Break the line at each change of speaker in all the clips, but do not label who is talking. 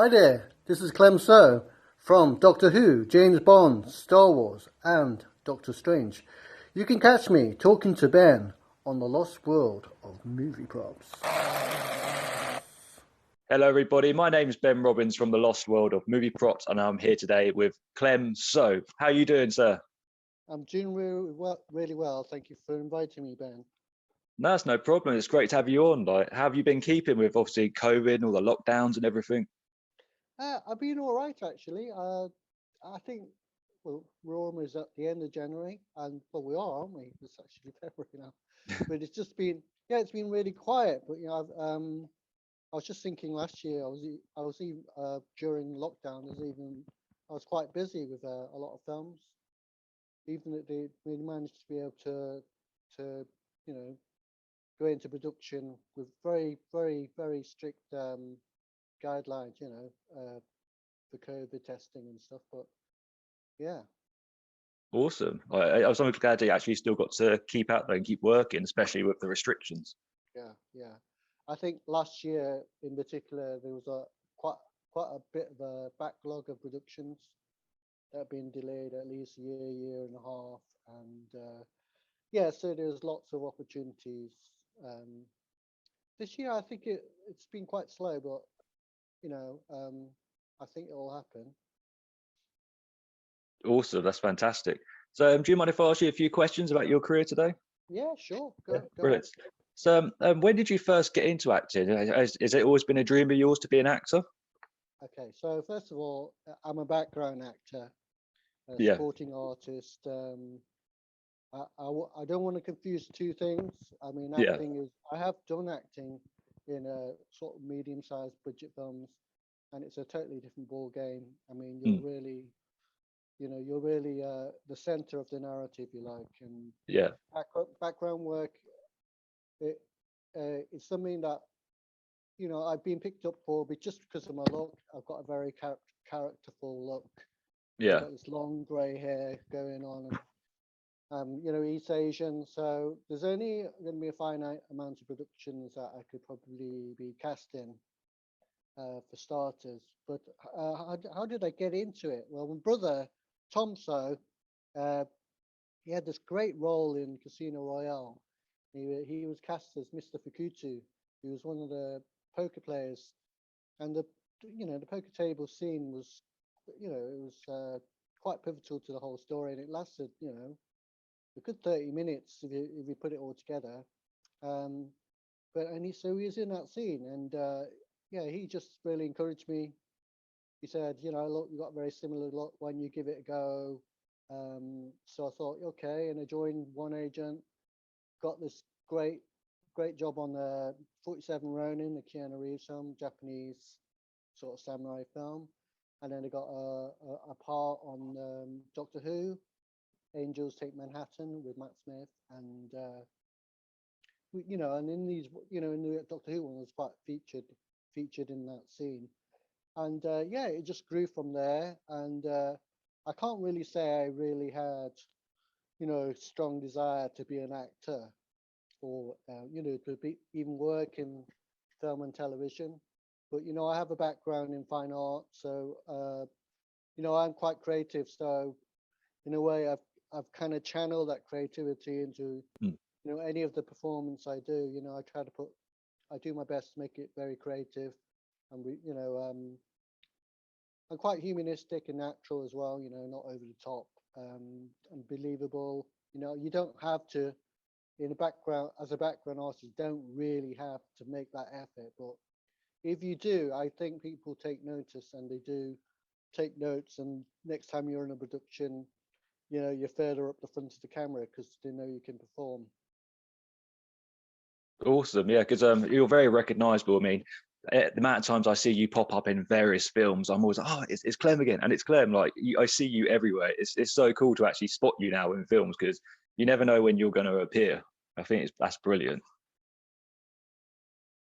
Hi there, this is Clem So from Doctor Who, James Bond, Star Wars, and Doctor Strange. You can catch me talking to Ben on the lost world of movie props.
Hello, everybody. My name is Ben Robbins from the Lost World of Movie Props, and I'm here today with Clem So. How are you doing, sir?
I'm doing really well. Thank you for inviting me, Ben.
No, that's no problem. It's great to have you on. Like, how have you been keeping with obviously COVID and all the lockdowns and everything?
I've been all right actually. I think we're almost at the end of January, and we are, aren't we? It's actually February now, but it's just been it's been really quiet. But I was just thinking last year I was even during lockdown I was quite busy with a lot of films, even that they really managed to be able to you know go into production with very strict guidelines, for COVID testing and stuff. But yeah,
Awesome. I was only glad you actually still got to keep out there and keep working, especially with the restrictions.
yeah. I think last year in particular there was a quite a bit of a backlog of productions that have been delayed at least a year and a half, and so there's lots of opportunities. Um, this year I think it's been quite slow, but I think it'll happen.
Awesome. That's fantastic. So, do you mind if I ask you a few questions about your career today?
Yeah, sure.
Yeah,
Go ahead.
brilliant. So, when did you first get into acting? Has it always been a dream of yours to be an actor?
Okay, so first of all, I'm a background actor, a
Yeah,
supporting artist. I don't want to confuse two things. I mean,
yeah,
acting is, I have done acting in a sort of medium-sized budget films, and it's a totally different ball game. I mean,
mm,
you're really the center of the narrative, you like, and
yeah,
background work. It, it's something that I've been picked up for, but just because of my look, I've got a very characterful look. I've
yeah.
got this long grey hair going on, and East Asian. So there's only going to be a finite amount of productions that I could probably be cast in, for starters. But how did I get into it? Well, my brother Tom So, uh, he had this great role in Casino Royale. He was cast as Mr. Fukutu. He was one of the poker players, and the poker table scene was, it was quite pivotal to the whole story, and it lasted, a good 30 minutes if you put it all together. Um, so he was in that scene, and he just really encouraged me. He said, look, you got a very similar look when you give it a go. So I thought, okay, and I joined One Agent, got this great job on the 47 Ronin, the Keanu Reeves film, Japanese sort of samurai film, and then I got a part on Doctor Who, Angels Take Manhattan with Matt Smith, and and in these, in the Doctor Who one was quite featured in that scene, and it just grew from there, and I can't really say I really had, strong desire to be an actor, or to be even work in film and television, but I have a background in fine art, so I'm quite creative, so in a way I've kind of channeled that creativity into
Mm.
any of the performance I do. I do my best to make it very creative, and I'm quite humanistic and natural as well, not over the top, and believable. You don't have to, in a background as a background artist, you don't really have to make that effort, but if you do, I think people take notice, and they do take notes, and next time you're in a production, you're further up the front of the camera because they know you can perform.
Awesome, yeah, because you're very recognisable. I mean, the amount of times I see you pop up in various films, I'm always like, oh, it's Clem again, and it's Clem. Like I see you everywhere. It's so cool to actually spot you now in films because you never know when you're going to appear. I think that's brilliant.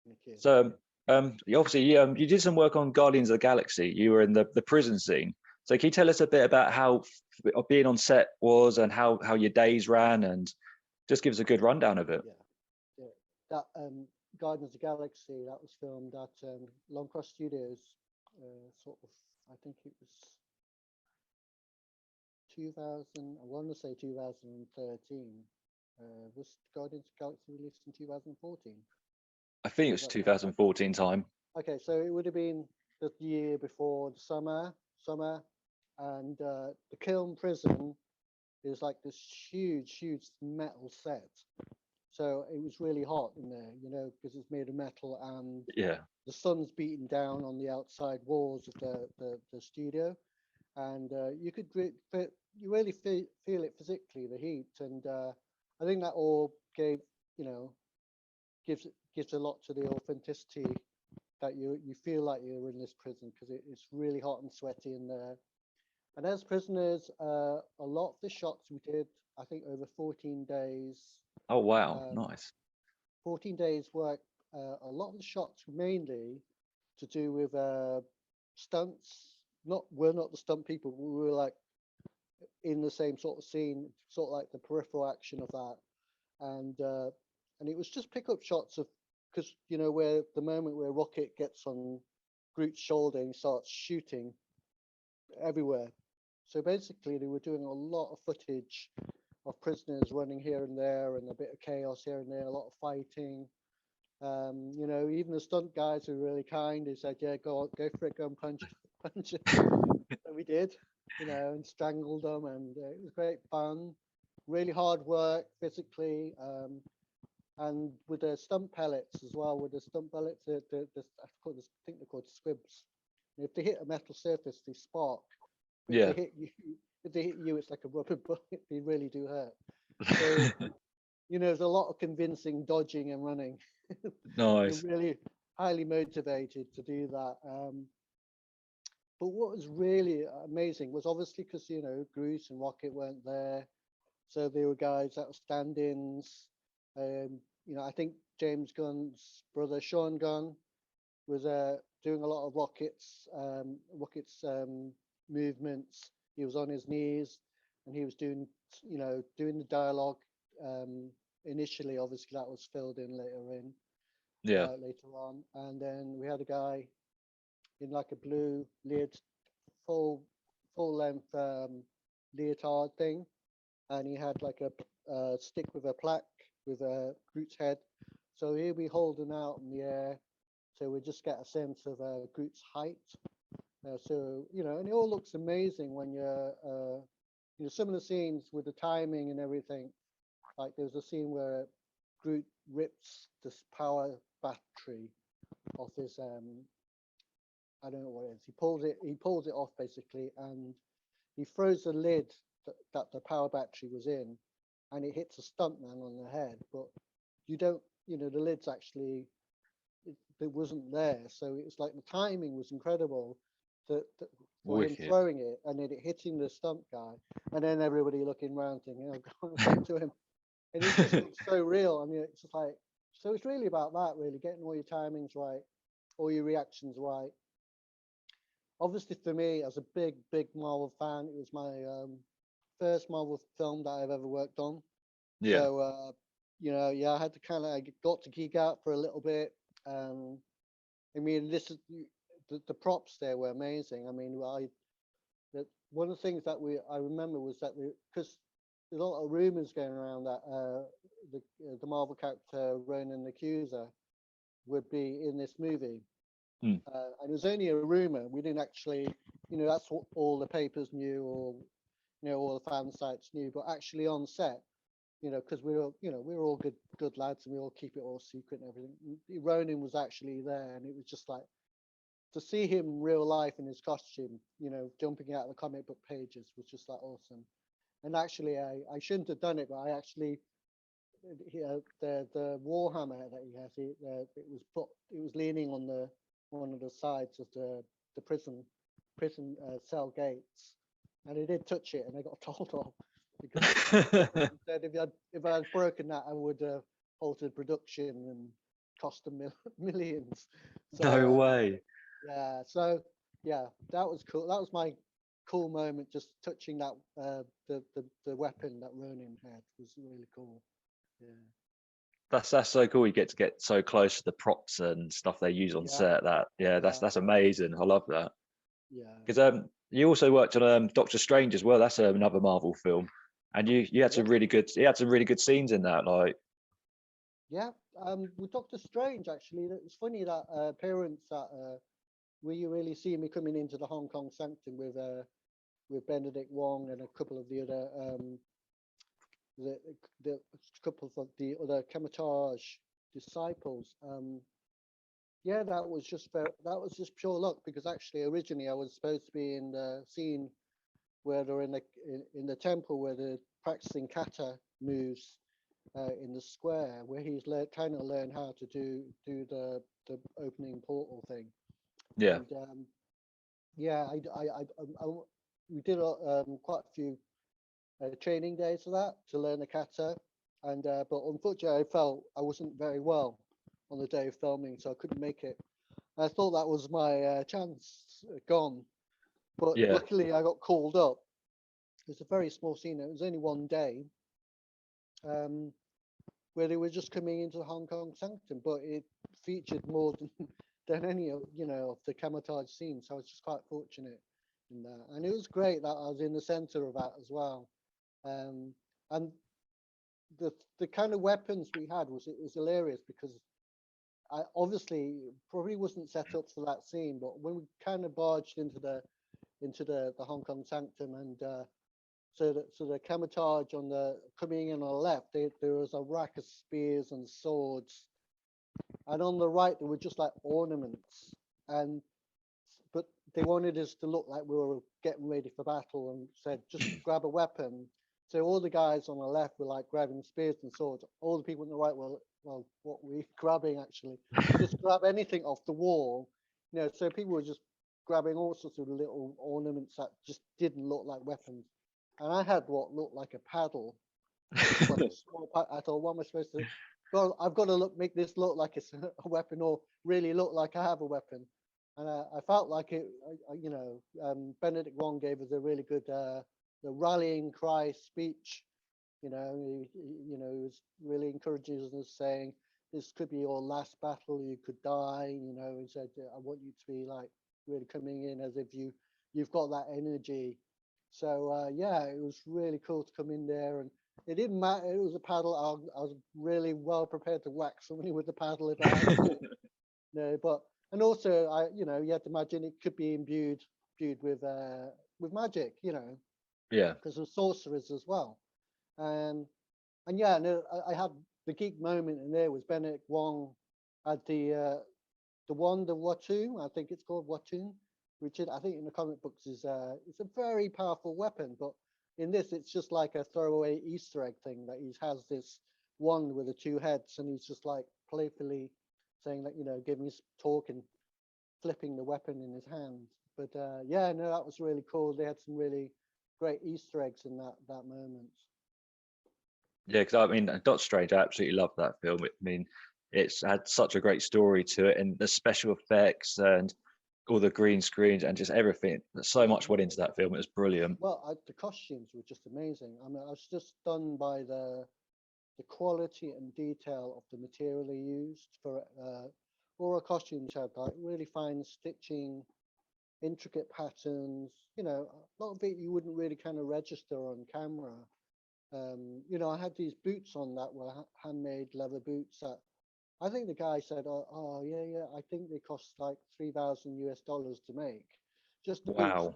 Thank you.
So, you did some work on Guardians of the Galaxy. You were in the prison scene. So, can you tell us a bit about how being on set was and how your days ran, and just give us a good rundown of it?
Yeah, that Guardians of the Galaxy, that was filmed at Longcross Studios, sort of, I think it was 2000, I want to say 2013. Was Guardians of the Galaxy released in 2014?
I think it
Or
was
was that
2014 time.
okay? So it would have been the year before the summer, and the Kiln prison is like this huge metal set. So it was really hot in there, you know, because it's made of metal, and
Yeah,
the sun's beating down on the outside walls of the studio, and you really feel it physically, the heat, and I think that all gave, you know, gives a lot to the authenticity that you feel like you're in this prison, because it's really hot and sweaty in there. And as prisoners, a lot of the shots we did, I think, over 14 days.
oh wow,
Um,
nice.
14 days work. A lot of the shots were mainly to do with stunts. We're not the stunt people, but we were like in the same sort of scene, sort of like the peripheral action of that. And it was just pickup shots of, because you know, where the moment where Rocket gets on Groot's shoulder and he starts shooting everywhere. So basically, they were doing a lot of footage of prisoners running here and there, and a bit of chaos here and there, a lot of fighting. You know, even the stunt guys were really kind. They said, "Yeah, go for it, go and punch, punch it." And we did, you know, and strangled them, and it was great fun. Really hard work physically, and with the stunt pellets as well. With the stunt pellets, I think they're called squibs. And if they hit a metal surface, they spark. But
Yeah,
if they hit you, it's like a rubber bullet. They really do hurt. So you know, there's a lot of convincing dodging and running. You're
nice.
really highly motivated to do that. But what was really amazing was obviously because, you know, Groot and Rocket weren't there, so there were guys that were stand-ins. You know, I think James Gunn's brother Sean Gunn was doing a lot of Rocket's movements. He was on his knees, and he was doing, you know, doing the dialogue. Initially, obviously, that was filled in
Yeah,
later on, and then we had a guy in like a blue full full length leotard thing, and he had like a stick with a plaque with a Groot's head. So he'll be holding out in the air, so we just get a sense of Groot's height. So you know, and it all looks amazing when you know, some of the scenes with the timing and everything. Like there's a scene where Groot rips this power battery off his I don't know what it is. He pulls it off basically, and he throws the lid that the power battery was in, and it hits a stuntman on the head. But you don't, you know, the lid's actually it wasn't there, so it's like the timing was incredible for him
wicked.
throwing it and then it hitting the stunt guy, and then everybody looking around thinking, "Oh, God, what happened to him?" And it just looks so real. I mean, it's just like, so it's really about that, really getting all your timings right, all your reactions right. Obviously, for me, as a big Marvel fan, it was my first Marvel film that I've ever worked on.
Yeah,
So, you know, yeah, I had to kind of, I got to geek out for a little bit. Um, I mean, the props there were amazing. I mean, one of the things that I remember was that because there's a lot of rumors going around that the Marvel character Ronan the Accuser would be in this movie.
mm,
And it was only a rumor. We didn't actually, you know, that's what all the papers knew, or you know, all the fan sites knew. But actually on set, you know, because we were all good lads, and we all keep it all secret and everything. Ronan was actually there, and it was just like to see him in real life in his costume, you know, jumping out of the comic book pages was just like awesome. And actually, I shouldn't have done it, but I actually the Warhammer that he has, it was leaning on the one of the sides of the prison cell gates, and he did touch it, and I got told off because he said if I had broken that, I would have halted production and cost them millions.
no
So
way.
yeah, so yeah, that was cool. That was my cool moment, just touching that the weapon that Ronin had was really cool. Yeah.
that's so cool. You get so close to the props and stuff they use on
Yeah,
set. That's amazing. I love that.
yeah,
Because you also worked on Doctor Strange as well. That's another Marvel film, and you had
yeah,
some really good scenes in that. Like,
yeah. With Doctor Strange, actually, it's funny that appearance that where you really see me coming into the Hong Kong sanctum with Benedict Wong and a couple of the other the the couple of the other Kamatage disciples. Yeah, that was just pure luck because actually originally I was supposed to be in the scene where they're in the temple where they're practicing kata moves in the square where he's trying to learn how to do the opening portal thing.
yeah,
And yeah, I we did quite a few training days for that to learn the kata, and but unfortunately I felt I wasn't very well on the day of filming, so I couldn't make it. I thought that was my chance gone, but
yeah,
luckily I got called up. It was a very small scene. It was only one day, um, where they were just coming into the Hong Kong sanctum, but it featured more than any of of the Kamatage scenes. So I was just quite fortunate in that, and it was great that I was in the center of that as well. Um, and the kind of weapons we had it was hilarious because I obviously probably wasn't set up for that scene, but when we kind of barged into the Hong Kong sanctum and so the Kamatage on the coming in on the left, there was a rack of spears and swords, and on the right there were just like ornaments, and but they wanted us to look like we were getting ready for battle and said just grab a weapon. So all the guys on the left were like grabbing spears and swords. All the people on the right were well, what were we grabbing actually? Just grab anything off the wall, So people were just grabbing all sorts of little ornaments that just didn't look like weapons. And I had what looked like a paddle, just like a small paddle. I thought, what am I supposed to? Well, I've got to make this look like it's a weapon, or really look like I have a weapon. And I felt like it. Benedict Wong gave us a really good the rallying cry speech. He was really encouraging us, saying this could be your last battle. You could die. He said, I want you to be like really coming in as if you've got that energy. So yeah, it was really cool to come in there, and it didn't matter. It was a paddle. I was really well prepared to whack somebody with the paddle if I had to. No, but and also you had to imagine it could be imbued with magic,
yeah,
because of sorcerers as well. Um, and yeah, no, I had the geek moment in there was Benedict Wong had the Watu, I think it's called Watu, which I think in the comic books is it's a very powerful weapon, but in this it's just like a throwaway Easter egg thing that he has this wand with the two heads, and he's just like playfully saying that giving his talk and flipping the weapon in his hand. But yeah, no, that was really cool. They had some really great Easter eggs in that moment.
yeah. Because I mean, Doctor Strange, I absolutely love that film. I mean, it's had such a great story to it, and the special effects and all the green screens and just everything. So much went into that film. It was brilliant.
Well, the costumes were just amazing. I mean, I was just stunned by the quality and detail of the material they used for all our costumes had like really fine stitching, intricate patterns. A lot of it you wouldn't really kind of register on camera. I had these boots on that were handmade leather boots that I think the guy said, oh yeah, yeah, I think they cost like $3,000 to make. Just the boots.
Wow.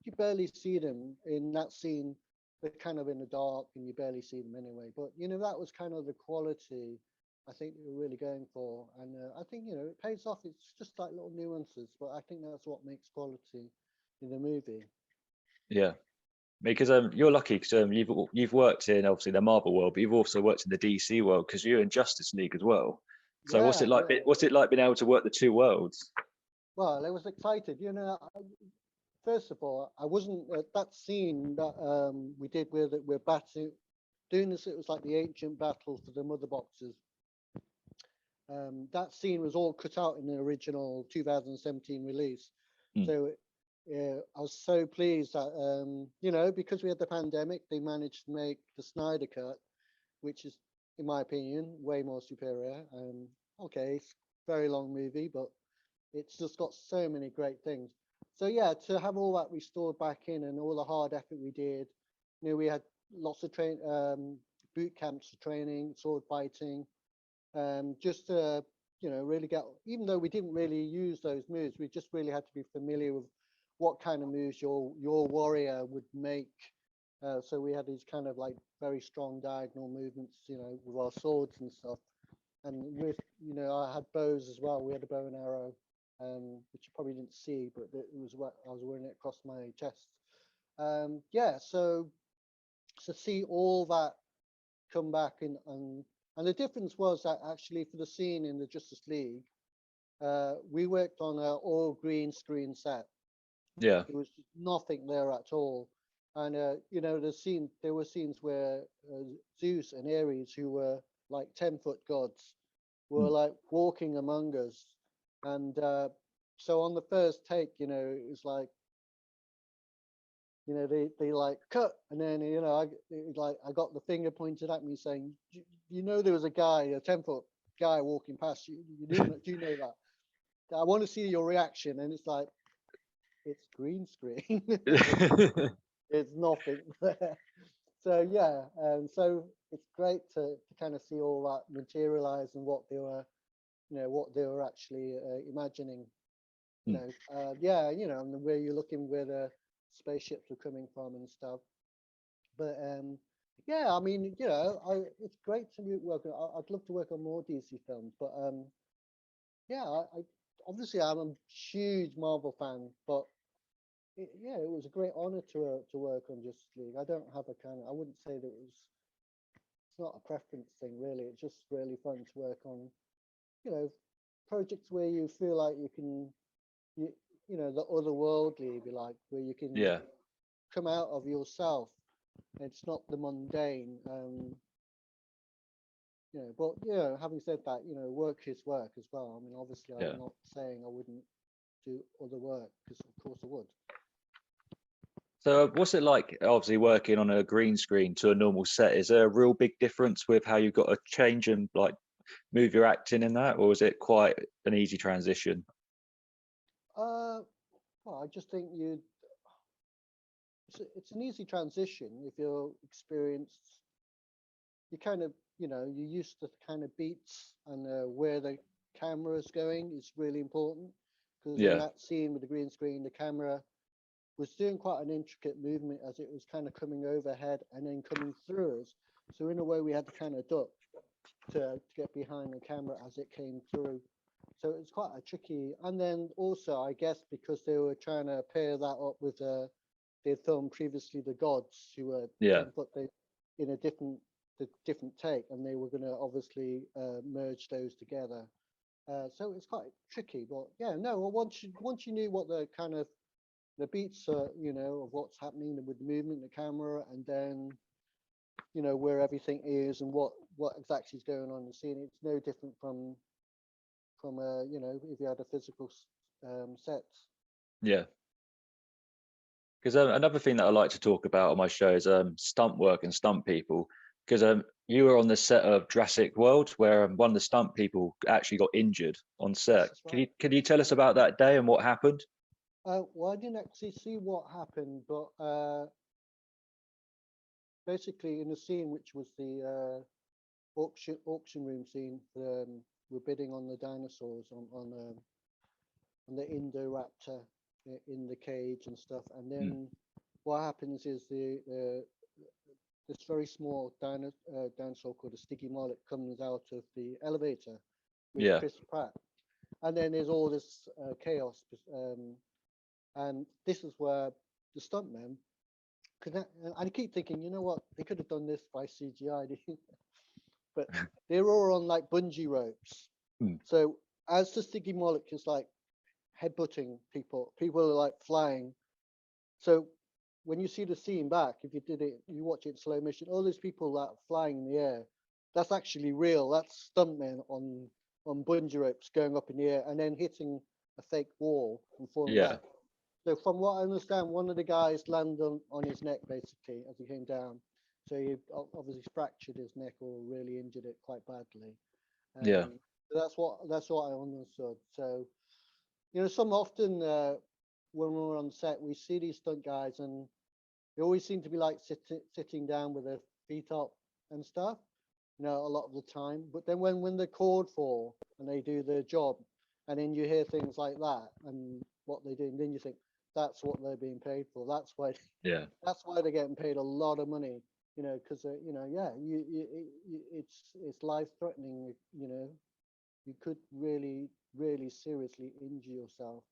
You barely see them in that scene. They're kind of in the dark and you barely see them anyway. But, that was kind of the quality I think they were really going for. And I think, it pays off. It's just like little nuances, but I think that's what makes quality in a movie.
Yeah. Because you're lucky because you've worked in obviously the Marvel world, but you've also worked in the DC world because you're in Justice League as well. So what's it
Yeah,
like?
yeah.
What's it like being able to work the two worlds?
Well, I was excited. First of all, I wasn't at that scene that we did where we're batting, doing this. It was like the ancient battle for the mother boxes. That scene was all cut out in the original 2017 release.
Hmm.
So I was so pleased that because we had the pandemic, they managed to make the Snyder cut, which is in my opinion, way more superior. Okay, it's a very long movie, but it's just got so many great things. So yeah, to have all that restored back in and all the hard effort we did, we had lots of boot camps for training, sword fighting, just to really get. Even though we didn't really use those moves, we just really had to be familiar with what kind of moves your warrior would make. So we had these kind of like very strong diagonal movements, with our swords and stuff. And with, I had bows as well. We had a bow and arrow, which you probably didn't see, but it was what I was wearing it across my chest. Yeah, so to see all that come back and the difference was that actually for the scene in the Justice League, we worked on an all green screen set.
Yeah.
There was nothing there at all. And there were scenes where Zeus and Ares, who were like 10-foot gods, were like walking among us. And so on the first take, it was like, they like cut, and then I got the finger pointed at me saying, there was a guy, a 10-foot guy walking past you. Do you know that? I want to see your reaction. And it's like, it's green screen. There's nothing there. So yeah, so it's great to kind of see all that materialize and what they were actually imagining. Yeah, and where you're looking where the spaceships are coming from and stuff. But yeah, I mean, it's great to work on. I'd love to work on more DC films, but yeah, I obviously I'm a huge Marvel fan, but yeah, it was a great honor to work on Justice League. I don't have I wouldn't say that it's not a preference thing really. It's just really fun to work on, projects where you feel like you can, the otherworldly, if you like, where you can
Yeah.
come out of yourself. It's not the mundane. But having said that, work is work as well. I mean, obviously,
Yeah.
I'm not saying I wouldn't do other work, because of course I would.
So what's it like, obviously, working on a green screen to a normal set? Is there a real big difference with how you've got to change and like move your acting in that, or is it quite an easy transition?
Well, I just think it's an easy transition if you're experienced. You kind of, you're used to the kind of beats and where the camera is going is really important, because in
Yeah.
that scene with the green screen, the camera was doing quite an intricate movement as it was kind of coming overhead and then coming through us. So in a way, we had to kind of duck to get behind the camera as it came through. So it's quite a tricky. And then also, I guess, because they were trying to pair that up with they filmed previously the gods, who were
Yeah.
10 foot in a different take, and they were going to obviously merge those together. So it's quite tricky. But yeah, no. Well, once you knew what the kind of the beats are, of what's happening with the movement, the camera, and then where everything is and what exactly is going on in the scene. It's no different from if you had a physical set.
Yeah. Because another thing that I like to talk about on my show is stunt work and stunt people. Because you were on the set of Jurassic World, where one of the stunt people actually got injured on set.
That's right.
Can you tell us about that day and what happened?
Well, I didn't actually see what happened, but basically in the scene, which was the auction room scene, we're bidding on the dinosaurs on the Indoraptor in the cage and stuff, and then what happens is this very small dinosaur called a Sticky Mullet comes out of the elevator with
Yeah.
Chris Pratt, and then there's all this chaos, and this is where the stuntmen. I keep thinking, you know what? They could have done this by CGI, but they're all on like bungee ropes. So as the Sticky Mullet is like headbutting people are like flying. So when you see the scene back, if you watch it in slow motion, all those people that are flying in the air, that's actually real. That's stuntmen on bungee ropes going up in the air and then hitting a fake wall and falling
Yeah.
back. So from what I understand, one of the guys landed on his neck basically as he came down. So he obviously fractured his neck or really injured it quite badly.
Yeah.
So that's what I understood. So some often when we're on set, we see these stunt guys, and they always seem to be like sitting down with their feet up and stuff. A lot of the time. But then when they're called for and they do their job, and then you hear things like that and what they do, and then you think that's what they're being paid for. That's why
Yeah.
that's why they're getting paid a lot of money. Because yeah, it's life threatening. You could really seriously injure yourself.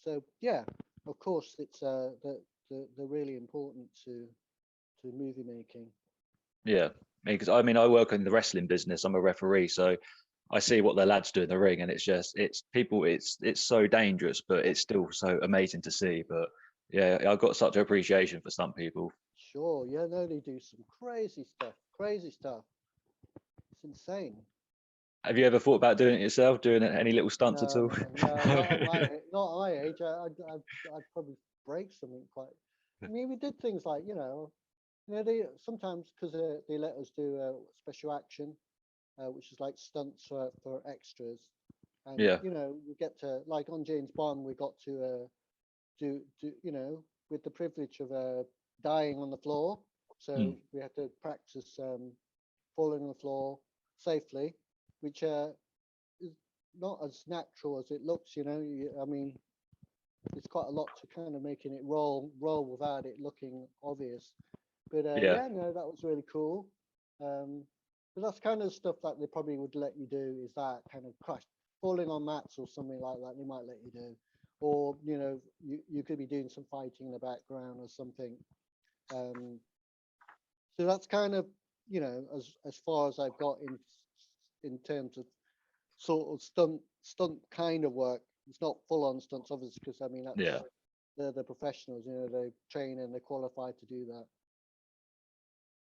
So yeah, of course, it's they're really important to movie making.
Yeah. Because I mean, I work in the wrestling business. I'm a referee, so I see what the lads do in the ring, and it's people. It's so dangerous, but it's still so amazing to see. But yeah, I've got such appreciation for some people.
Sure, yeah, no, they do some crazy stuff. Crazy stuff. It's insane.
Have you ever thought about doing it yourself, doing any little stunts at
No,
all?
no, no, not at my age. I'd probably break something quite. I mean, we did things like they sometimes because they let us do special action, which is like stunts for extras, and
Yeah.
we get to like on James Bond, we got to do with the privilege of dying on the floor, so
Mm.
we had to practice falling on the floor safely, which is not as natural as it looks. I mean, it's quite a lot to kind of making it roll without it looking obvious. But
Yeah.
yeah, no, that was really cool. But that's kind of stuff that they probably would let you do, is that kind of crash, falling on mats or something like that. They might let you do, or you could be doing some fighting in the background or something. So that's kind of as far as I've got in terms of sort of stunt kind of work. It's not full on stunts, obviously, because I mean
Yeah.
they're the professionals. They train and they're qualified to do that.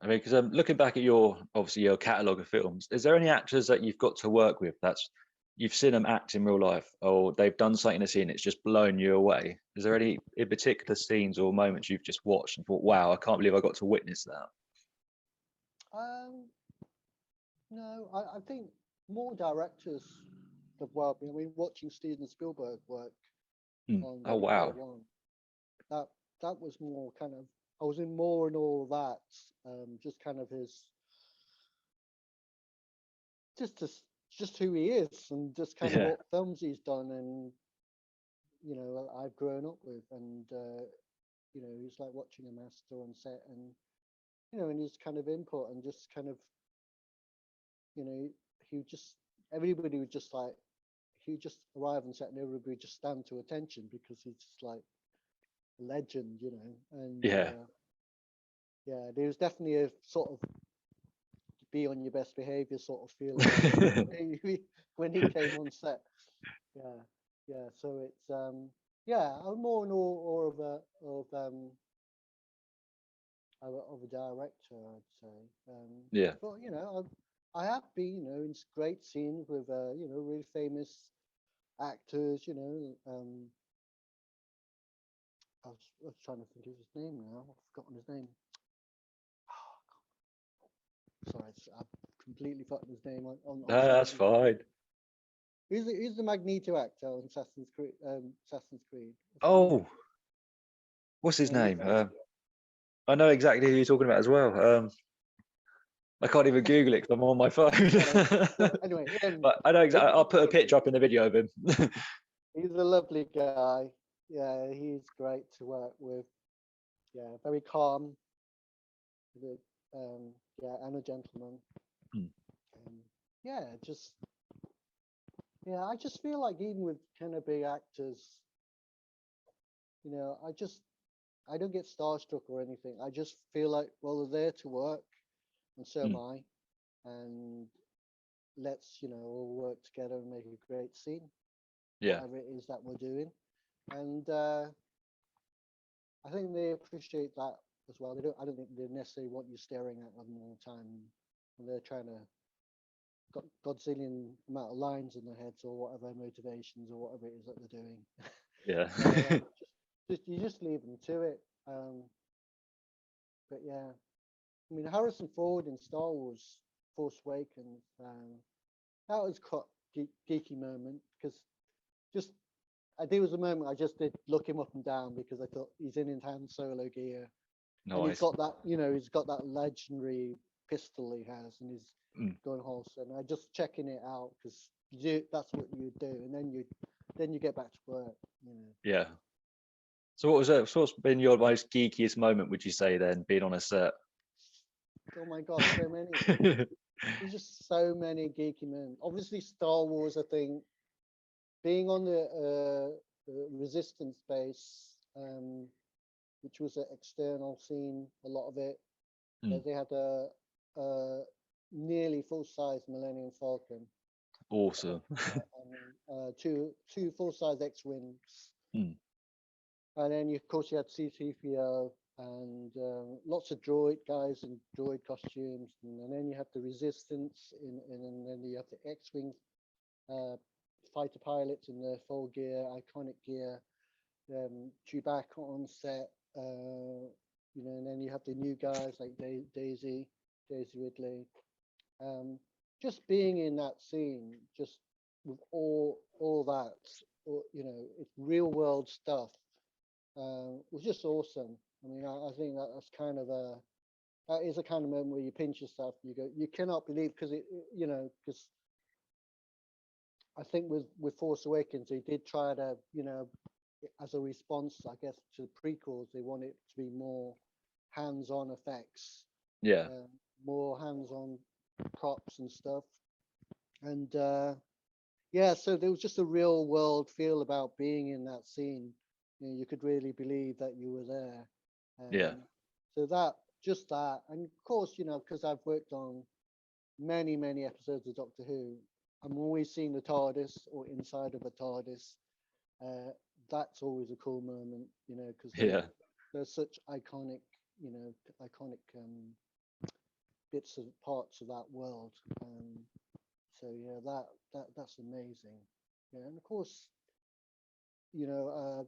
I mean, because looking back at obviously your catalogue of films, is there any actors that you've got to work with that's you've seen them act in real life, or they've done something in a scene it's just blown you away? Is there any in particular scenes or moments you've just watched and thought, wow, I can't believe I got to witness that?
Um, no, I think more directors have worked. I mean, watching Steven Spielberg work
Hmm.
on
Oh
Ready Player
wow.
One, that that was more kind of, I was in more and all that. Just kind of his just just who he is, and just kind of
Yeah.
what films he's done, and I've grown up with, and he's like watching a master on set, and and his kind of input, and just kind of you know he would just everybody would just like he would just arrive on set, and everybody would just stand to attention because he's just like a legend, and
Yeah.
yeah, there was definitely a sort of be on your best behavior sort of feel about him when he came on set. Yeah, yeah. So it's yeah, I'm more and more of a director, I'd say.
Yeah.
But I have been in great scenes with really famous actors. I was trying to think of his name now. I've forgotten his name. Sorry, I've completely forgotten his name on
No, that's
Assassin's Creed.
fine.
Who's the Magneto actor on Assassin's Creed? Assassin's Creed. What's his name?
Oh, what's his
He's
name? I know exactly who you're talking about as well. I can't even Google it because I'm on my phone.
well, anyway,
But I know exactly.
him,
I'll put a picture up in the video of him.
he's a lovely guy. Yeah, he's great to work with. Yeah, very calm. The, yeah, and a gentleman.
Hmm.
Um, yeah, I just feel like even with kind of big actors, I don't get starstruck or anything. I just feel like, well, they're there to work, and so am
Hmm.
I, and let's all work together and make a great scene,
Yeah.
whatever it is that we're doing. And I think they appreciate that as well. I don't think they necessarily want you staring at them all the time, and they're trying to got godzillion amount of lines in their heads or whatever motivations or whatever it is that they're doing.
Yeah.
You just leave them to it. But yeah, I mean, Harrison Ford in Star Wars Force Awakens, that was quite geeky moment because just there was a moment I just did look him up and down because I thought he's in his Han Solo gear and he's
Nice.
got that, he's got that legendary pistol he has and his
Mm.
gun holster, and I just checking it out because that's what you do, and then you get back to work.
Yeah. So what's been your most geekiest moment, would you say, then, being on a set?
Oh my God, so many. There's just so many geeky moments. Obviously, Star Wars, I think, being on the Resistance base, which was an external scene, a lot of it.
Mm.
They had a nearly full-size Millennium Falcon,
Awesome.
and two full-size X-wings,
Mm.
and then of course you had C-3PO and lots of droid guys in droid costumes, and then you have the Resistance, and then you have the X-wing fighter pilots in their full gear, iconic gear. Chewbacca on set, and then you have the new guys like Daisy Ridley. Just being in that scene, just with all that, it's real world stuff. Was just awesome. I mean, I think that is a kind of moment where you pinch yourself. You go, you cannot believe because because I think with Force Awakens, they did try to, as a response, I guess, to the prequels, they want it to be more hands-on effects,
Yeah.
more hands-on props and stuff. And yeah, so there was just a real world feel about being in that scene. You could really believe that you were there.
Yeah.
So that, and of course, because I've worked on many, many episodes of Doctor Who, I'm always seeing the TARDIS or inside of a TARDIS. That's always a cool moment, because
Yeah.
they're such iconic, iconic bits of parts of that world. So yeah, that's amazing. Yeah, and of course,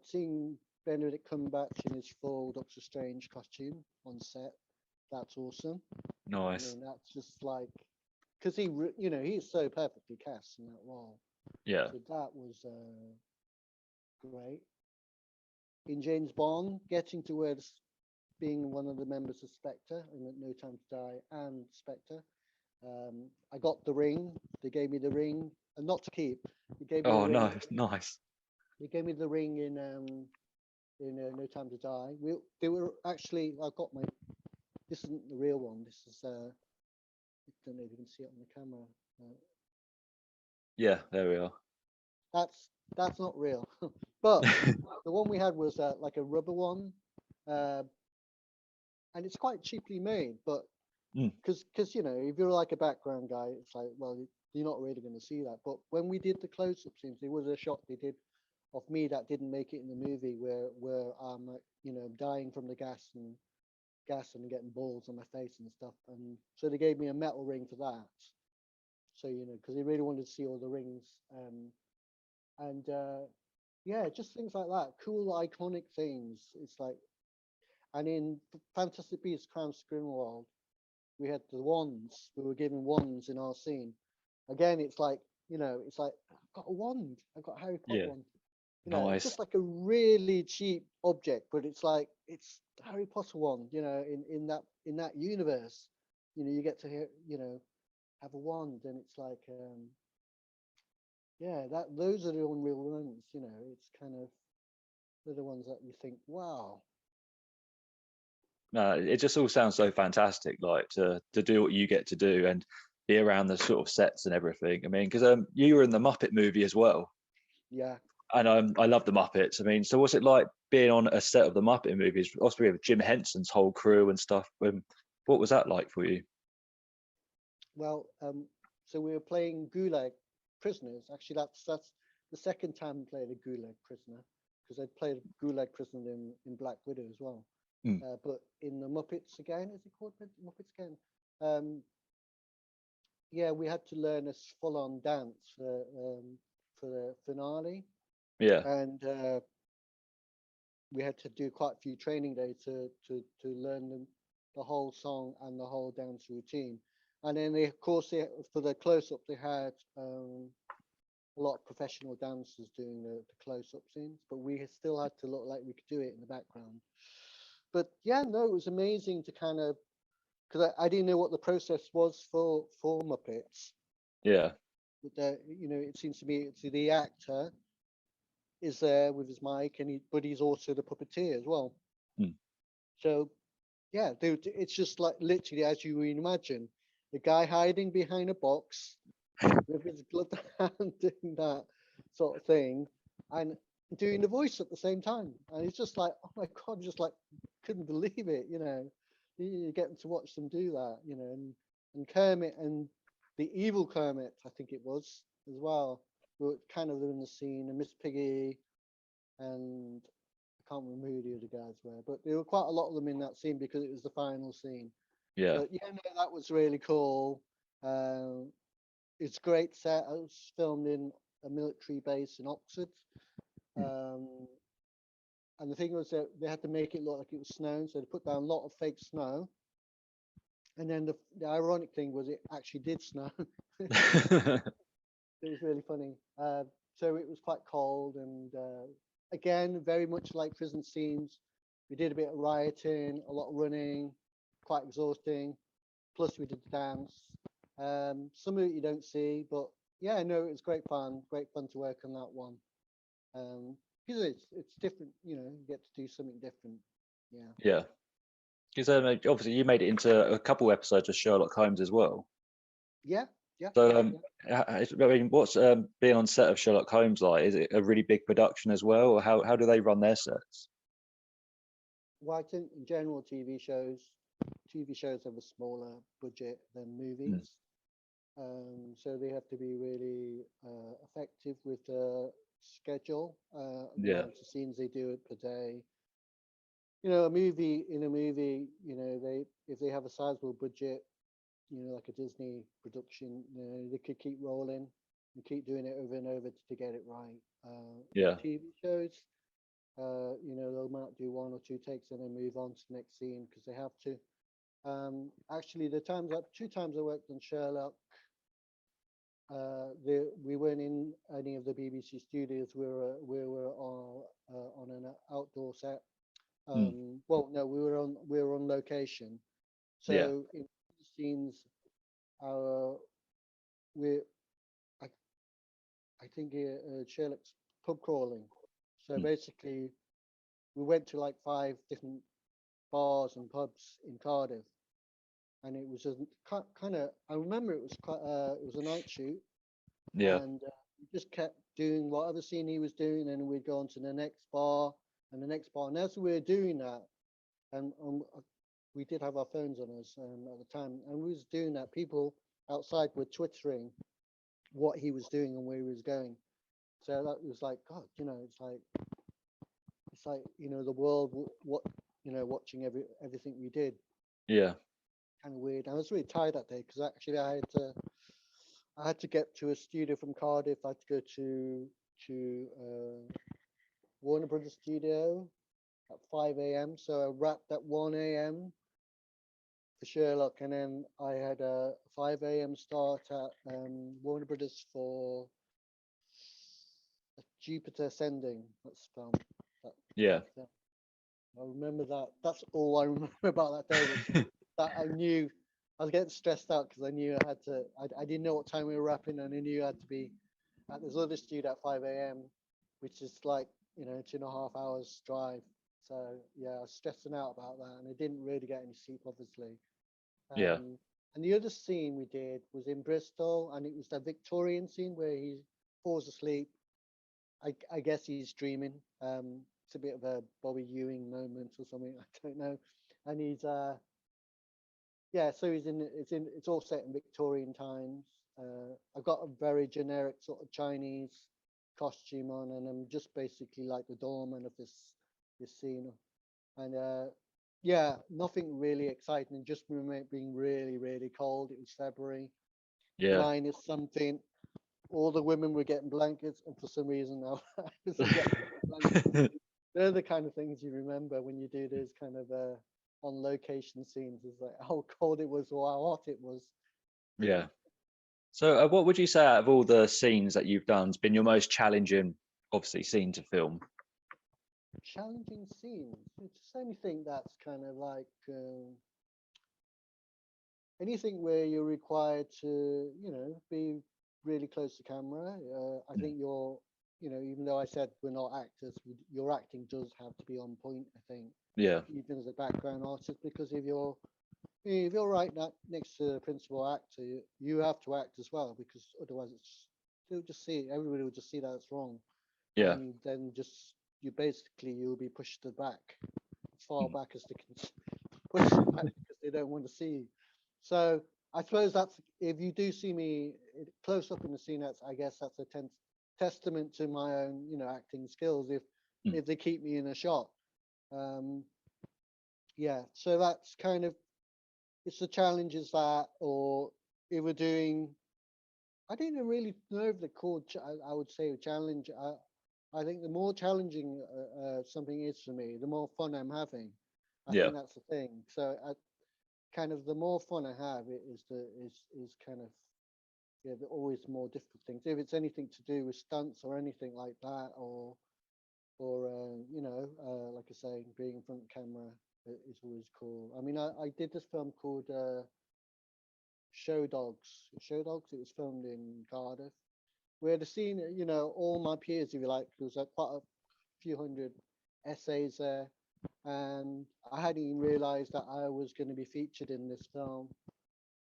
seeing Benedict Cumberbatch in his full Doctor Strange costume on set, that's awesome. I
Nice.
mean, that's just like, because he's so perfectly cast in that role.
Yeah.
So that was great. In James Bond, getting to where being one of the members of Spectre in No Time to Die and Spectre, I got the ring. They gave me the ring, and not to keep. They gave me the
Oh
ring.
no, nice.
They gave me the ring in No Time to Die. They were actually. I got my. This isn't the real one. This is. I don't know if you can see it on the camera.
Yeah, there we are.
That's not real, but the one we had was like a rubber one, and it's quite cheaply made. But because if you're like a background guy, it's like, well, you're not really going to see that. But when we did the close-up scenes, there was a shot they did of me that didn't make it in the movie where I'm dying from the gas and getting balls on my face and stuff, and so they gave me a metal ring for that. So because they really wanted to see all the rings, and yeah, just things like that, cool iconic things. It's like, and in Fantastic Beasts: Crimes of Grindelwald, we had the wands. We were given wands in our scene. Again, it's like, it's like, I've got a wand. I've got a Harry Potter
Yeah.
wand. It's
Nice.
just like a really cheap object, but it's like it's the Harry Potter wand. In that universe, you get to hear, have a wand, and it's like, yeah, those are the unreal ones. It's kind of, they're the ones that you think, wow.
No, it just all sounds so fantastic, like to do what you get to do and be around the sort of sets and everything. I mean, because you were in the Muppet movie as well.
Yeah.
And I love the Muppets. I mean, so what's it like being on a set of the Muppet movies? Obviously, with Jim Henson's whole crew and stuff. What was that like for you?
Well, so we were playing Gulag prisoners. Actually, that's the second time we played a Gulag prisoner, because I'd played a Gulag prisoner in Black Widow as well.
Mm.
But in the Muppets again, is it called Muppets again? Yeah, we had to learn a full-on dance for the finale,
Yeah.
and we had to do quite a few training days to learn them the whole song and the whole dance routine. And then they, of course, for the close-up, they had a lot of professional dancers doing the close-up scenes, but we still had to look like we could do it in the background. But yeah, no, it was amazing to kind of, because I didn't know what the process was for Muppets.
Yeah.
But it seems to me it's the actor is there with his mic, but he's also the puppeteer as well.
Mm.
So yeah, dude, it's just like literally as you would imagine, the guy hiding behind a box with his gloved hand doing that sort of thing, and doing the voice at the same time. And it's just like, oh my god, just like couldn't believe it, You get to watch them do that, and Kermit and the evil Kermit, I think it was as well, were kind of in the scene, and Miss Piggy, and I can't remember who the other guys were, but there were quite a lot of them in that scene because it was the final scene.
Yeah.
But yeah, no, that was really cool. It's a great set. It was filmed in a military base in Oxford. Um, and the thing was that they had to make it look like it was snowing, so they put down a lot of fake snow. And then the ironic thing was it actually did snow. It was really funny. So it was quite cold, and again, very much like prison scenes. We did a bit of rioting, a lot of running, quite exhausting. Plus, we did the dance. Some of it you don't see, but yeah, no, it was great fun. Great fun to work on that one. Because it's different, you get to do something different. Yeah.
Yeah. Because obviously you made it into a couple episodes of Sherlock Holmes as well.
Yeah. Yeah.
So
yeah.
I mean, what's being on set of Sherlock Holmes like? Is it a really big production as well, or how do they run their sets?
Well, I think in general, TV shows have a smaller budget than movies. So they have to be really effective with the schedule, the
Yeah.
amount of scenes they do it per day. A movie, they if they have a sizable budget, like a Disney production, they could keep rolling and keep doing it over and over to get it right.
Yeah.
TV shows, they might do one or two takes and then move on to the next scene because they have to. Actually, two times I worked on Sherlock, we weren't in any of the BBC studios. We were on an outdoor set. Well, no, we were on location.
Yeah.
So in the scenes, we I think Sherlock's pub crawling. So basically, we went to like 5 different bars and pubs in Cardiff, and it was just kind of. I remember it was quite. It was a night shoot,
Yeah.
and we just kept doing whatever scene he was doing, and we'd go on to the next bar and the next bar. And as we were doing that, and we did have our phones on us at the time, and we was doing that. People outside were twittering what he was doing and where he was going. So that was like, God, it's like the world, watching everything we did.
Yeah.
Kind of weird. I was really tired that day because actually I had to get to a studio from Cardiff. I had to go to Warner Brothers studio at 5 a.m. So I wrapped at 1 a.m. for Sherlock, and then I had a 5 a.m. start at Warner Brothers for Jupiter Ascending. That's film.
Yeah.
I remember that. That's all I remember about that day was that I knew I was getting stressed out because I knew I had to. I didn't know what time we were wrapping, and I knew I had to be at this other studio at 5 a.m., which is like 2.5 hours drive. So yeah, I was stressing out about that, and I didn't really get any sleep, obviously.
Yeah.
And the other scene we did was in Bristol, and it was the Victorian scene where he falls asleep. I guess he's dreaming. It's a bit of a Bobby Ewing moment or something. I don't know. And he's yeah. So it's all set in Victorian times. I've got a very generic sort of Chinese costume on, and I'm just basically like the doorman of this scene. And yeah, nothing really exciting. Just being really, really cold. It was February,
Yeah.
minus something. All the women were getting blankets, and for some reason I wasn't getting blankets. They're the kind of things you remember when you do those kind of on location scenes is like how cold it was or how hot it was.
Yeah. So what would you say out of all the scenes that you've done has been your most challenging, obviously, scene to film?
Challenging scenes. It's just anything that's kind of like anything where you're required to, be really close to camera. I think you're, even though I said we're not actors, your acting does have to be on point. I think,
Yeah.
even as a background artist, because if you're right next to the principal actor, you have to act as well, because otherwise they'll just see it. Everybody will just see that it's wrong,
Yeah.
and then you'll be pushed to the back, as far back as they can push you back because they don't want to see you. So I suppose that's, if you do see me close up in the scene, I guess that's a testament to my own, acting skills. If they keep me in a shot, yeah. So that's kind of, it's the challenges that, or if we're doing, I don't even really know if they're called. I would say a challenge. I think the more challenging something is for me, the more fun I'm having. I
Yeah.
think that's the thing. So kind of the more fun I have, it is kind of, yeah, the always more difficult things. If it's anything to do with stunts or anything like that, or like I say, being in front of camera is always cool. I mean, I did this film called Show Dogs. Show Dogs. It was filmed in Cardiff. Where the scene, all my peers, if you like, there was quite a few hundred essays there, and I hadn't even realised that I was going to be featured in this film.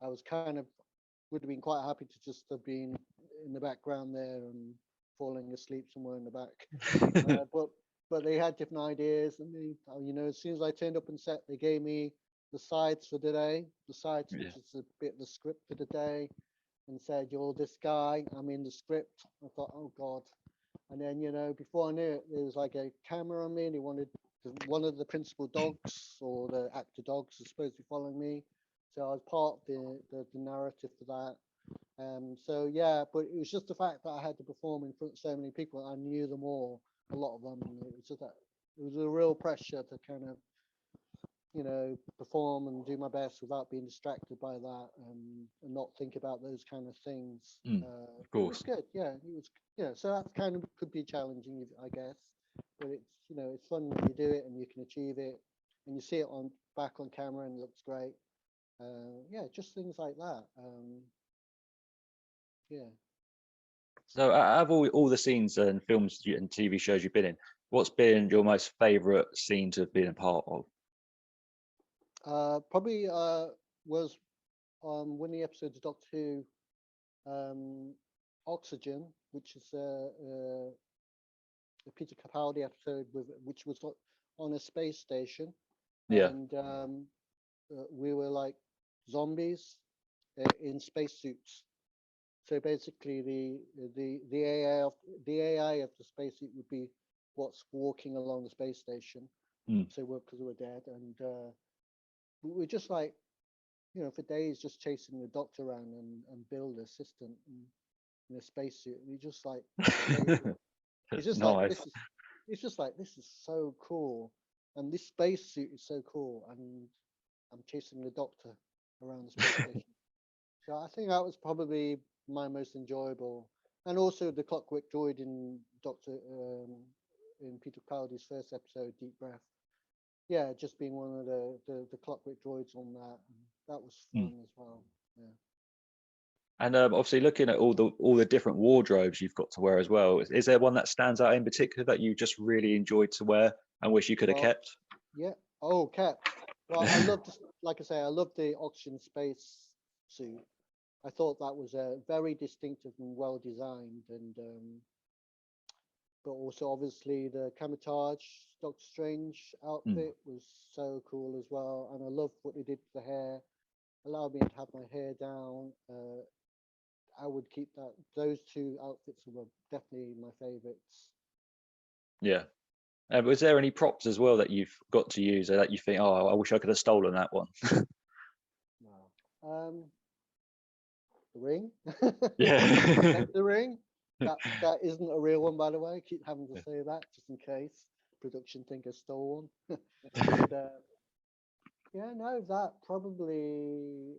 I was kind of, would have been quite happy to just have been in the background there and falling asleep somewhere in the back. But they had different ideas, and as soon as I turned up on set, they gave me the sides for the day, which is a bit of the script for the day, and said, "You're this guy. I'm in the script." I thought, "Oh God!" And then, before I knew it, there was like a camera on me, and he wanted one of the principal dogs or the actor dogs was supposed to be following me, so I was part of the narrative for that. So yeah, but it was just the fact that I had to perform in front of so many people. I knew them all, a lot of them, and it was just that it was a real pressure to kind of, perform and do my best without being distracted by that, and not think about those kind of things.
Of
It was
course.
good, yeah. It was, so that kind of could be challenging, I guess, but it's fun when you do it and you can achieve it, and you see it back on camera and it looks great. Yeah, just things like that. Yeah.
So out of all the scenes and films and TV shows you've been in, what's been your most favourite scene to have been a part of?
Probably was one of the episodes of Doctor Who, Oxygen, which is a Peter Capaldi episode which was on a space station,
Yeah.
and we were like zombies in spacesuits. So basically, the AI of the spacesuit would be what's walking along the space station. So because we're dead, and we're just like, for days just chasing the doctor around and Bill, the assistant, in a spacesuit. And you're just like, it's just like
Nice.
it's just like, this is so cool, and this spacesuit is so cool, and I'm chasing the doctor around the space station. So I think that was probably my most enjoyable, and also the Clockwork Droid in in Peter Capaldi's first episode, Deep Breath. Yeah, just being one of the Clockwork Droids on that was fun as well. Yeah.
And obviously, looking at all the different wardrobes you've got to wear as well, is there one that stands out in particular that you just really enjoyed to wear and wish you could have kept?
Yeah. Oh, kept. Well, I loved, like I say, I loved the oxygen space suit. I thought that was very distinctive and well designed, and but also obviously the camouflage Doctor Strange outfit was so cool as well, and I loved what they did to the hair. Allowed me to have my hair down. I would keep that. Those two outfits were definitely my favorites.
Yeah. Was there any props as well that you've got to use or that you think, oh, I wish I could have stolen that one?
No. The ring.
Yeah.
The ring. That isn't a real one, by the way. I keep having to say that just in case production think I stole one. But, Yeah, no, that probably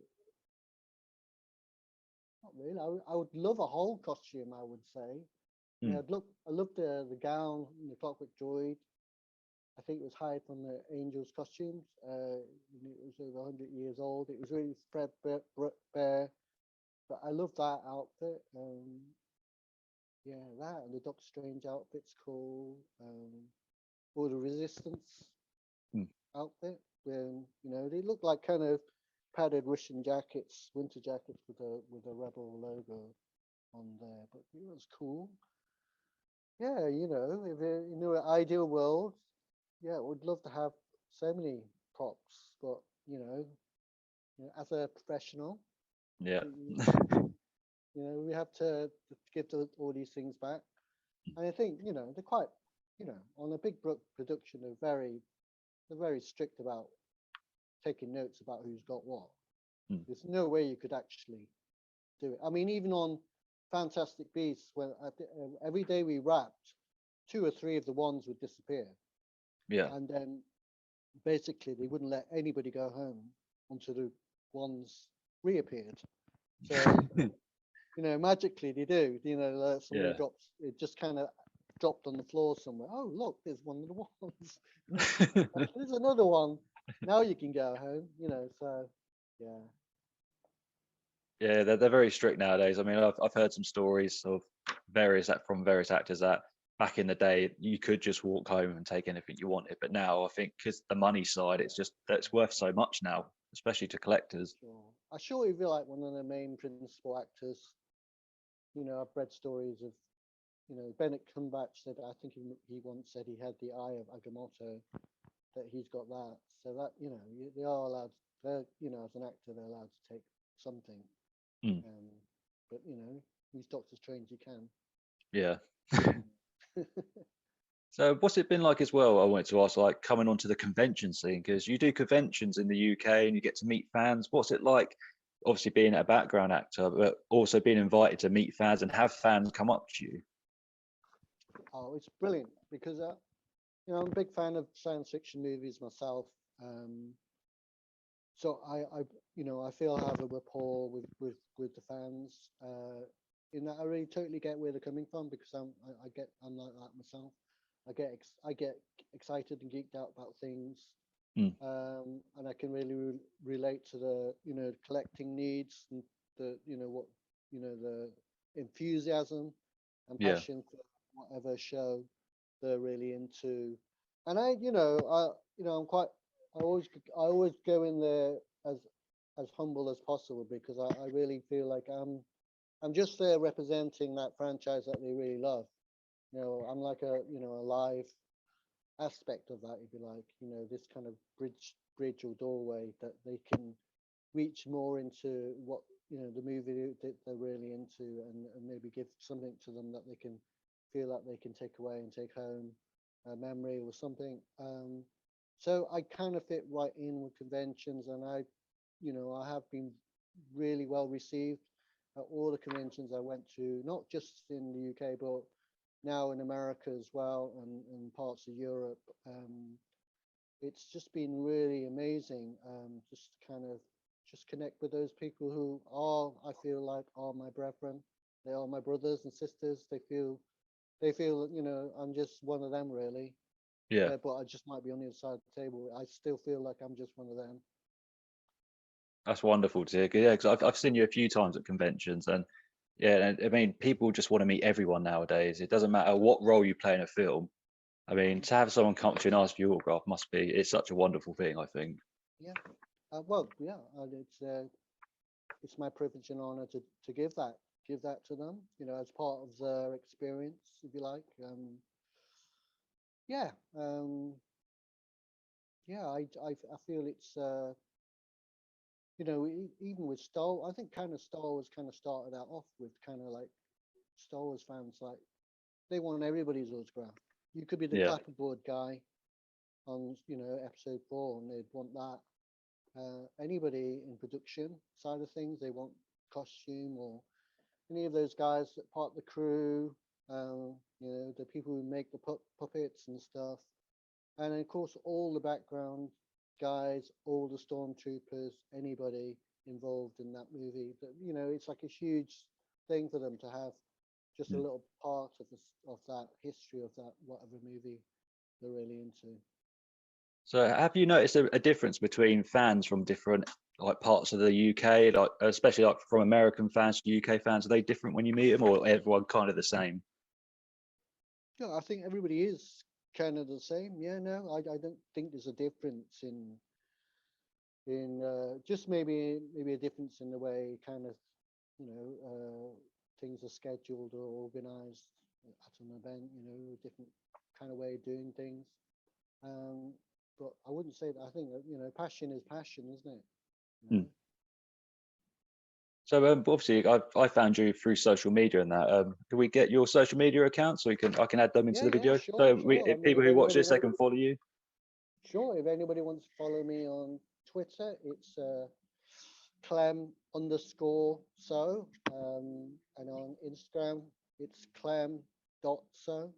not really. I would love a whole costume, I would say. Yeah,
Hmm.
I love the gown, the Clockwork Droid. I think it was hired from the Angels costumes. It was over 100 years old. It was really bare, but I love that outfit. Yeah, that and the Doctor Strange outfit's cool. Or the Resistance
Hmm.
outfit, when they look like kind of padded Russian jackets, winter jackets with a rebel logo on there. But it was cool. Yeah, if an ideal world, yeah, I would love to have so many props, but as a professional,
Yeah.
we have to give all these things back. And I think, they're quite, on a big production, they're very strict about taking notes about who's got what.
Hmm.
There's no way you could actually do it. I mean, even on Fantastic Beasts, when every day we wrapped, two or three of the ones would disappear,
Yeah.
and then basically they wouldn't let anybody go home until the ones reappeared. So magically they do. Somebody
Yeah.
drops, it just kind of dropped on the floor somewhere. Oh, look, there's one of the ones. There's another one. Now you can go home. So yeah.
Yeah, they're very strict nowadays. I mean, I've heard some stories of from various actors that back in the day you could just walk home and take anything you wanted, but now I think because the money side, it's just that's worth so much now, especially to collectors.
Sure. I surely feel like one of the main principal actors. I've read stories of, Benedict Cumberbatch said, I think he once said he had the eye of Agamotto, that he's got that. So that, they are allowed, as an actor, they're allowed to take something.
Mm.
Um, but, he's Doctor Strange, he can.
Yeah. So what's it been like as well? I wanted to ask, like coming onto the convention scene, because you do conventions in the UK and you get to meet fans. What's it like, obviously being a background actor, but also being invited to meet fans and have fans come up to you?
Oh, it's brilliant because, I'm a big fan of science fiction movies myself. Um, so I feel I have a rapport with the fans. In that I really totally get where they're coming from, because I'm like that myself. I get excited and geeked out about things,
Mm.
and I can really relate to the collecting needs, and what the enthusiasm and
Yeah.
passion for whatever show they're really into. And I always go in there as humble as possible, because I really feel like I'm just there representing that franchise that they really love. I'm like a live aspect of that, if you like. This kind of bridge or doorway that they can reach more into what the movie that they're really into, and maybe give something to them that they can feel that they can take away and take home, a memory or something. So I kind of fit right in with conventions, and I have been really well received at all the conventions I went to, not just in the UK, but now in America as well, and parts of Europe. It's just been really amazing, just to kind of just connect with those people who I feel like are my brethren. They are my brothers and sisters. They feel I'm just one of them, really.
Yeah.
But I just might be on the other side of the table. I still feel like I'm just one of them.
That's wonderful to hear. Yeah, because I've seen you a few times at conventions, and yeah, and I mean, people just want to meet everyone nowadays. It doesn't matter what role you play in a film. I mean, to have someone come up to you and ask for your autograph must be, it's such a wonderful thing, I think.
Yeah. Well, yeah. It's my privilege and honor to give that to them. As part of their experience, if you like. Yeah. Yeah. I feel it's even with Star, I think kind of Star Wars kind of started out off with kind of like Star Wars fans, like they want everybody's autograph. You could be the
Yeah.
clapperboard guy on episode 4, and they'd want that. Anybody in production side of things, they want costume, or any of those guys that part of the crew, the people who make the puppets and stuff, and of course all the background guys, all the stormtroopers, anybody involved in that movie. That, you know, it's like a huge thing for them to have just a
Mm.
little part of of that history of that whatever movie they're really into.
So have you noticed a difference between fans from different like parts of the UK, like especially like from American fans to UK fans? Are they different when you meet them, or everyone kind of the same?
Yeah, I think everybody is kind of the same. Yeah, no, I don't think there's a difference in just maybe a difference in the way kind of you know things are scheduled or organized at an event. You know, a different kind of way of doing things. Um, but I wouldn't say that. I think that, you know, passion is passion, isn't it? You
Mm.
know?
So obviously I found you through social media and that. Can we get your social media account so I can add them into
Yeah,
the
yeah,
video?
sure,
So
sure. I
if
mean,
people
if
who watch
anybody
this, they
wants,
can follow you.
sure, if anybody wants to follow me on Twitter, it's Clem underscore so, and on Instagram, it's Clem.so.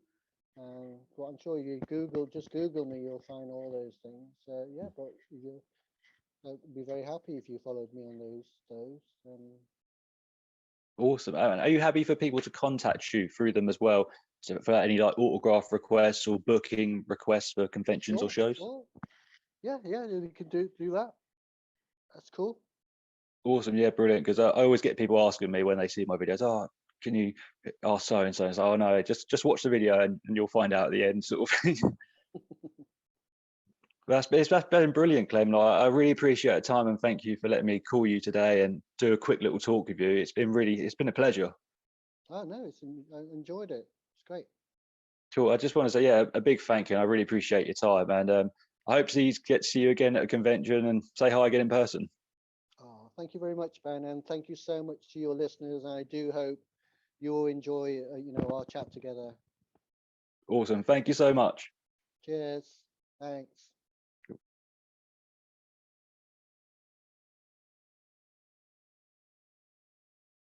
But I'm sure you just Google me, you'll find all those things. Yeah, but I'd be very happy if you followed me on those.
Awesome. And are you happy for people to contact you through them as well? So for any like autograph requests or booking requests for conventions or
Sure,
shows?
sure. Yeah, yeah, you can do that. That's cool.
Awesome. Yeah, brilliant. Because I always get people asking me when they see my videos, oh, can you ask so and so? And so, oh no, just watch the video and you'll find out at the end, sort of thing. That's been brilliant, Clem. I really appreciate the time and thank you for letting me call you today and do a quick little talk with you. It's been a pleasure.
Oh no, I enjoyed it. It's great.
Cool. I just want to say, yeah, a big thank you. And I really appreciate your time. And I hope to get to see you again at a convention and say hi again in person.
Oh, thank you very much, Ben, and thank you so much to your listeners. I do hope you'll enjoy, our chat together.
Awesome. Thank you so much.
Cheers. Thanks.